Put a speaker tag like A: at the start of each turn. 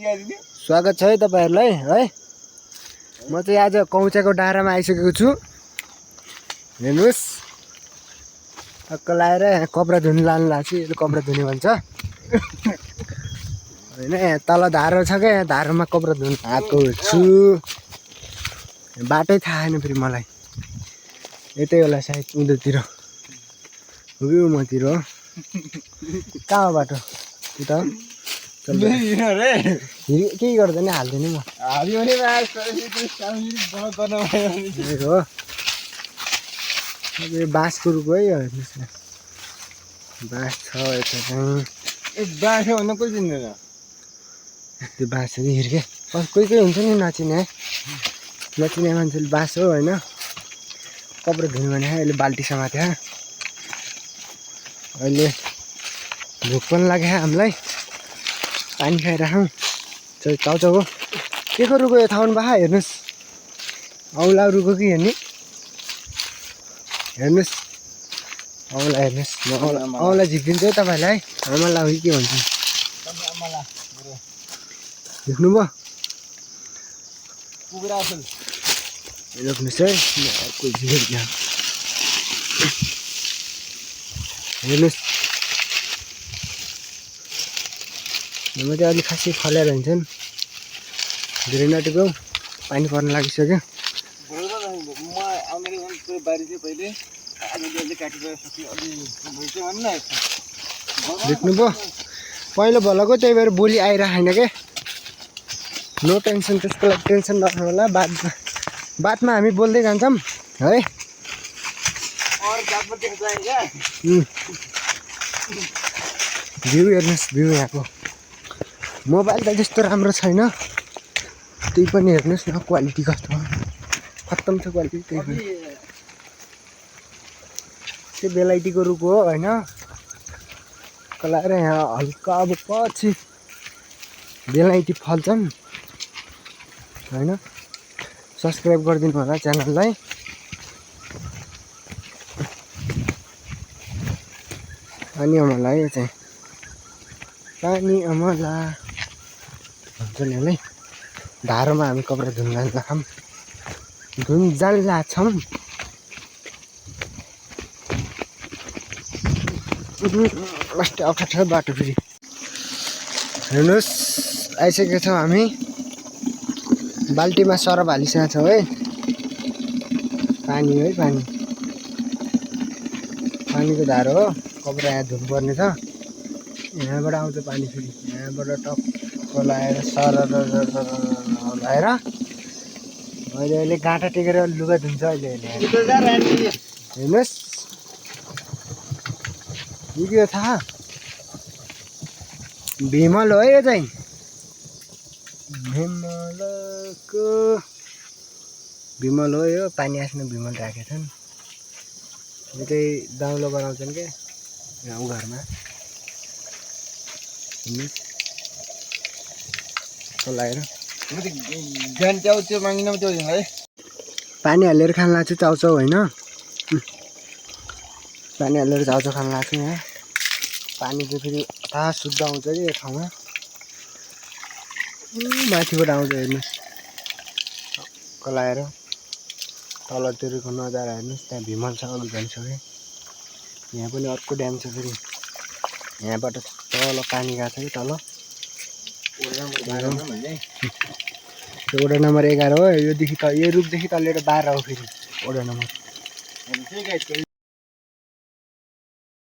A: स्वागत छ है तपाईहरुलाई है। म चाहिँ आज कौचाको डाँडामा आइसकेको छु। हेर्नुस् टक्क लाएर यहाँ कपडा धुन लानु लाग्छ। यो कपडा धुने भन्छ हैन। यहाँ तल धारो छ के, यहाँ धारोमा कपडा धुन आएको छु। बाटै थाहा छैन फेरि मलाई। यतै होला सायद उधरतिर हो कि मतिर हो। कहाँ हो बाटो? उता केही गर्दैन, हाल्दैन म हो। बाँसको रुख है हेर्नुहोस् न, बाँस छ यता चाहिँ।
B: बाँस भन्दा कोही चिन्दैन
A: त्यो बाँस हो हिर्के। कोही कोही हुन्छ नि नचिने, नचिने मान्छेले बाँस हो होइन। कपडा धुनु भने अहिले बाल्टी समात्यो। अहिले भोक पनि लाग्यो हामीलाई, पानी खाइराखौँ। चाउचाउ हो के को रुखो यो थाहा पाउनु भयो? हेर्नुहोस् औला रुखो कि हेर्ने, हेर्नुहोस् औला। हेर्नुहोस् म औला झिकिदिन्छु है तपाईँलाई। आमाला हो कि के भन्छ देख्नुभयो? रोक्नुहोस् है, अर्को झिकेर त्यहाँ हेर्नुहोस्। म चाहिँ अलिक खासै फलेर हिँड्छन्। धेरै नटेको पानी पर्न लागिसक्यो। देख्नुभयो पहिलो भलको, त्यही भएर बोली आइरहेन के। नो टेन्सन, त्यसको लागि टेन्सन नगर्नु होला। बादमा हामी बोल्दै जान्छौँ है। भ्यू हेर्नुहोस्, भ्यू यहाँको। मोबाइल त त्यस्तो राम्रो छैन, त्यही पनि हेर्नुहोस् न क्वालिटी कस्तो हो। खत्तम छ क्वालिटी। त्यही पनि त्यो बेलाइटीको रुख हो होइन। कलाएर यहाँ हल्का अब पछि बेलाइटी फल्छन् होइन। सब्सक्राइब गरिदिनु होला च्यानललाई। पानी अमला यो चाहिँ, पानी अमला भन्छ नि है। धारोमा हामी कपडा धुन जान्छौँ। कस्तो अप्ठ्यारो छ बाटो फेरि। हेर्नुहोस् आइसकेको छौँ हामी। बाल्टीमा सरप हालिसकेको छौँ है। पानी है, पानी, पानीको धारो हो। कपडा यहाँ धुनुपर्ने छ। यहाँबाट आउँछ पानी फेरि, यहाँबाट टक्क लाएर सरर लाएर अहिले गाँठा टेकेर लुगा धुन्छ। अहिले हेर्नुहोस् यो के थाहा? भिमल हो यो चाहिँ, भिमल हो यो। पानी आस्न भिमल राखेका छन्। यो चाहिँ दाउलो बनाउँछन् क्या गाउँ घरमा। चलाएर
B: बिहान च्याउ माग्न त्यो है।
A: पानी हालेर खान लाग्छ चाउचाउ होइन। पानी हालेर चाउचाउ खान लाग्छ यहाँ। पानी चाहिँ फेरि थाहा शुद्ध आउँछ कि यो ठाउँमा। माथिबाट आउँछ हेर्नुहोस् कलाएर। तलतिरको नजारा हेर्नुहोस्। त्यहाँ भिमल छ, अघि भनिसकेँ। यहाँ पनि अर्को ड्याम छ फेरि। यहाँबाट तल पानी गएको छ कि तल। वडा नम्बर 11 हो। योदेखि त यो रुखदेखि तलेर 12 हो फेरि वडा नम्बर।